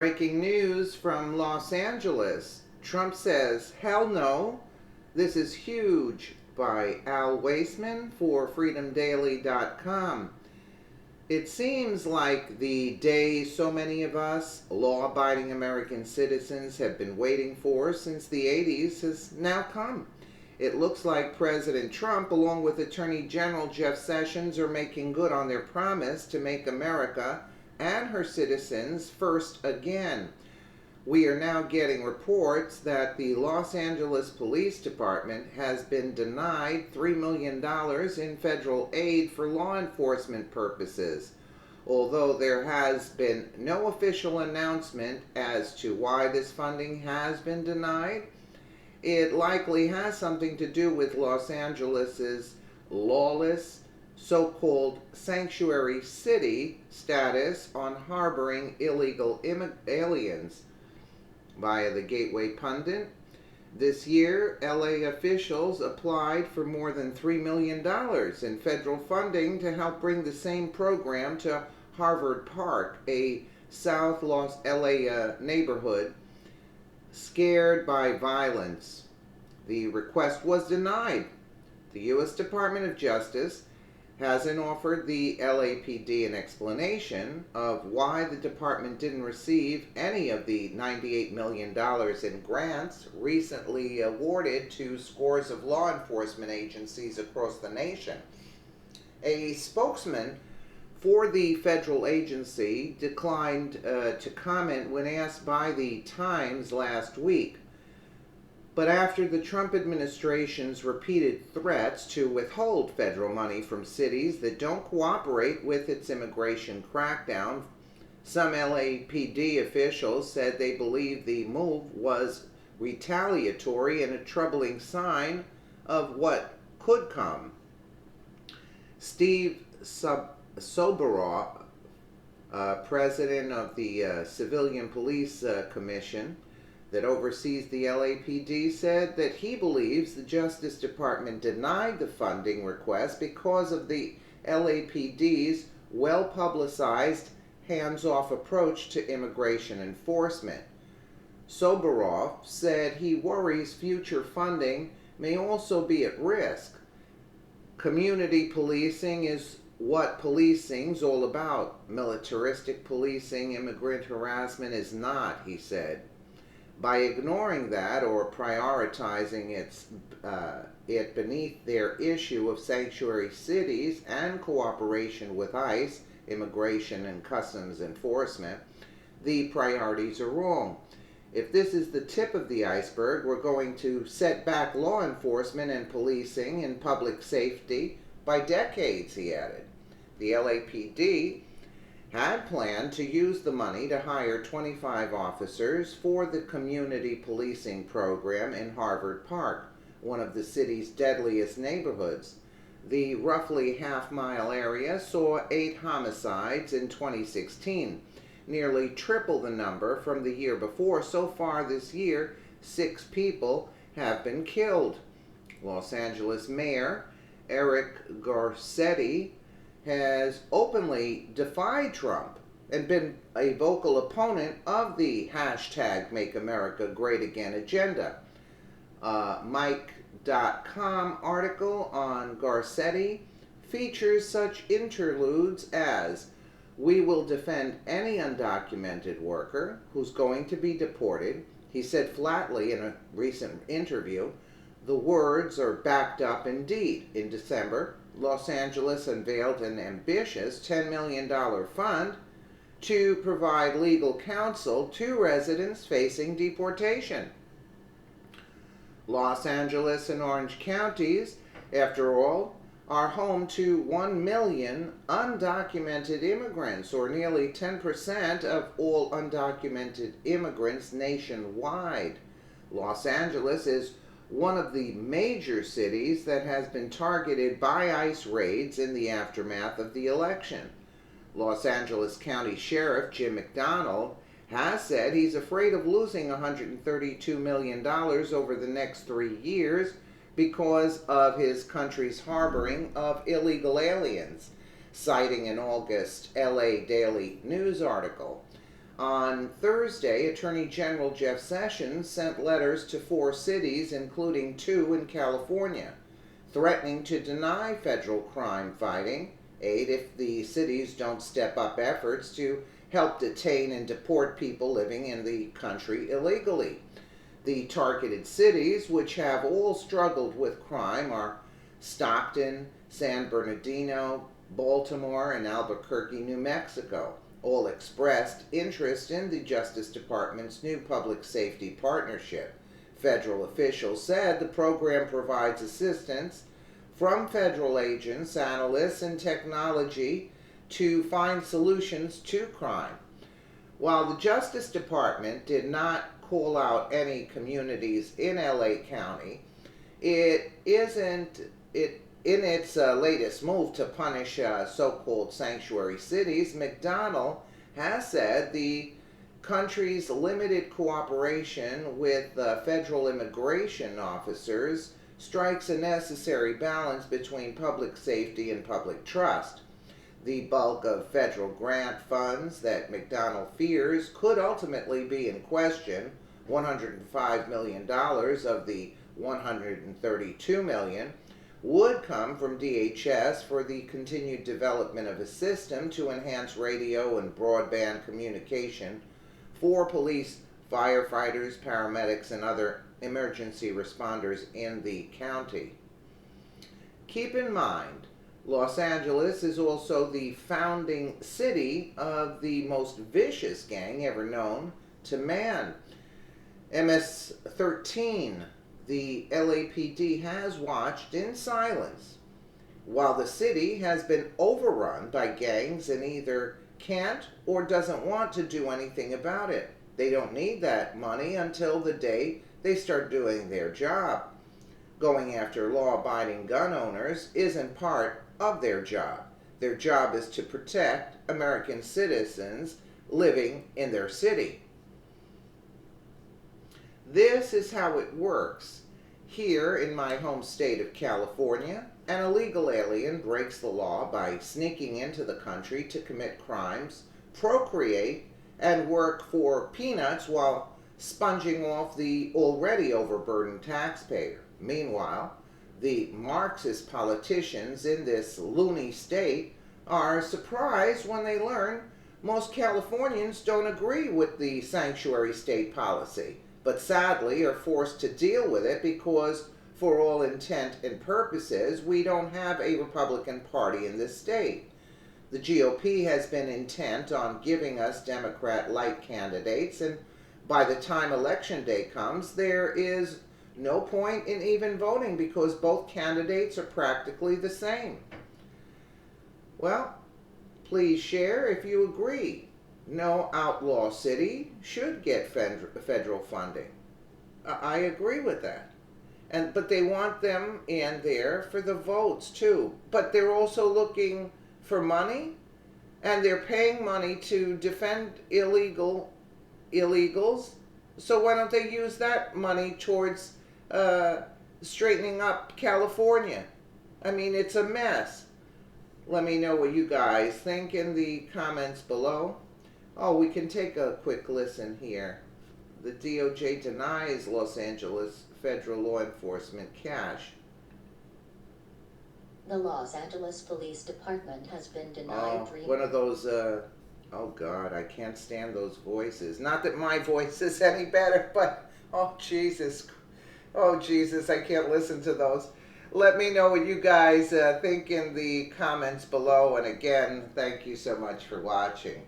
Breaking news from Los Angeles. Trump says, hell no. This is huge, by Al Waisman for freedomdaily.com. It seems like the day so many of us, law-abiding American citizens, have been waiting for since the 80s has now come. It looks like President Trump, along with Attorney General Jeff Sessions, are making good on their promise to make America and her citizens first again. We are now getting reports that the Los Angeles Police Department has been denied $3 million in federal aid for law enforcement purposes. Although there has been no official announcement as to why this funding has been denied, it likely has something to do with Los Angeles's lawless so-called sanctuary city status on harboring illegal aliens. Via the Gateway Pundit, this year, LA officials applied for more than $3 million in federal funding to help bring the same program to Harvard Park, a South Los LA neighborhood scared by violence. The request was denied. The U.S. Department of Justice hasn't offered the LAPD an explanation of why the department didn't receive any of the $98 million in grants recently awarded to scores of law enforcement agencies across the nation. A spokesman for the federal agency declined to comment when asked by the Times last week. But after the Trump administration's repeated threats to withhold federal money from cities that don't cooperate with its immigration crackdown, some LAPD officials said they believe the move was retaliatory and a troubling sign of what could come. Steve Soboroff, president of the Civilian Police Commission that oversees the LAPD, said that he believes the Justice Department denied the funding request because of the LAPD's well-publicized hands-off approach to immigration enforcement. Soboroff said he worries future funding may also be at risk. Community policing is what policing's all about. Militaristic policing, immigrant harassment is not, he said. By ignoring that or prioritizing it beneath their issue of sanctuary cities and cooperation with ICE, Immigration and Customs Enforcement, the priorities are wrong. If this is the tip of the iceberg, we're going to set back law enforcement and policing and public safety by decades, he added. The LAPD had planned to use the money to hire 25 officers for the community policing program in Harvard Park, one of the city's deadliest neighborhoods. The roughly half-mile area saw 8 homicides in 2016, nearly triple the number from the year before. So far this year, 6 people have been killed. Los Angeles Mayor Eric Garcetti has openly defied Trump and been a vocal opponent of the hashtag Make America Great Again agenda. Mike.com article on Garcetti features such interludes as, "We will defend any undocumented worker who's going to be deported." He said flatly in a recent interview, the words are backed up indeed. In December, Los Angeles unveiled an ambitious $10 million fund to provide legal counsel to residents facing deportation. Los Angeles and Orange counties, after all, are home to 1 million undocumented immigrants, or nearly 10% of all undocumented immigrants nationwide. Los Angeles is one of the major cities that has been targeted by ICE raids in the aftermath of the election. Los Angeles County Sheriff Jim McDonald has said he's afraid of losing $132 million over the next 3 years because of his country's harboring of illegal aliens, citing an August LA Daily News article. On Thursday, Attorney General Jeff Sessions sent letters to 4 cities, including 2 in California, threatening to deny federal crime fighting aid if the cities don't step up efforts to help detain and deport people living in the country illegally. The targeted cities, which have all struggled with crime, are Stockton, San Bernardino, Baltimore, and Albuquerque, New Mexico. All expressed interest in the Justice Department's new public safety partnership. Federal officials said the program provides assistance from federal agents, analysts, and technology to find solutions to crime. While the Justice Department did not call out any communities in LA County, in its latest move to punish so-called sanctuary cities, McDonnell has said the country's limited cooperation with federal immigration officers strikes a necessary balance between public safety and public trust. The bulk of federal grant funds that McDonnell fears could ultimately be in question, $105 million of the $132 million, would come from DHS for the continued development of a system to enhance radio and broadband communication for police, firefighters, paramedics, and other emergency responders in the county. Keep in mind, Los Angeles is also the founding city of the most vicious gang ever known to man. MS-13, the LAPD has watched in silence while the city has been overrun by gangs and either can't or doesn't want to do anything about it. They don't need that money until the day they start doing their job. Going after law-abiding gun owners isn't part of their job. Their job is to protect American citizens living in their city. This is how it works. Here in my home state of California, an illegal alien breaks the law by sneaking into the country to commit crimes, procreate, and work for peanuts while sponging off the already overburdened taxpayer. Meanwhile, the Marxist politicians in this loony state are surprised when they learn most Californians don't agree with the sanctuary state policy, but sadly are forced to deal with it because, for all intent and purposes, we don't have a Republican Party in this state. The GOP has been intent on giving us Democrat-like candidates, and by the time election day comes, there is no point in even voting because both candidates are practically the same. Well, please share if you agree. No outlaw city should get federal funding. I agree with that. But they want them in there for the votes too. But they're also looking for money, and they're paying money to defend illegals. So why don't they use that money towards straightening up California? I mean, it's a mess. Let me know what you guys think in the comments below. Oh, we can take a quick listen here. The DOJ denies Los Angeles federal law enforcement cash. The Los Angeles Police Department has been denied one of those, oh God, I can't stand those voices. Not that my voice is any better, but oh Jesus, I can't listen to those. Let me know what you guys think in the comments below, and again, thank you so much for watching.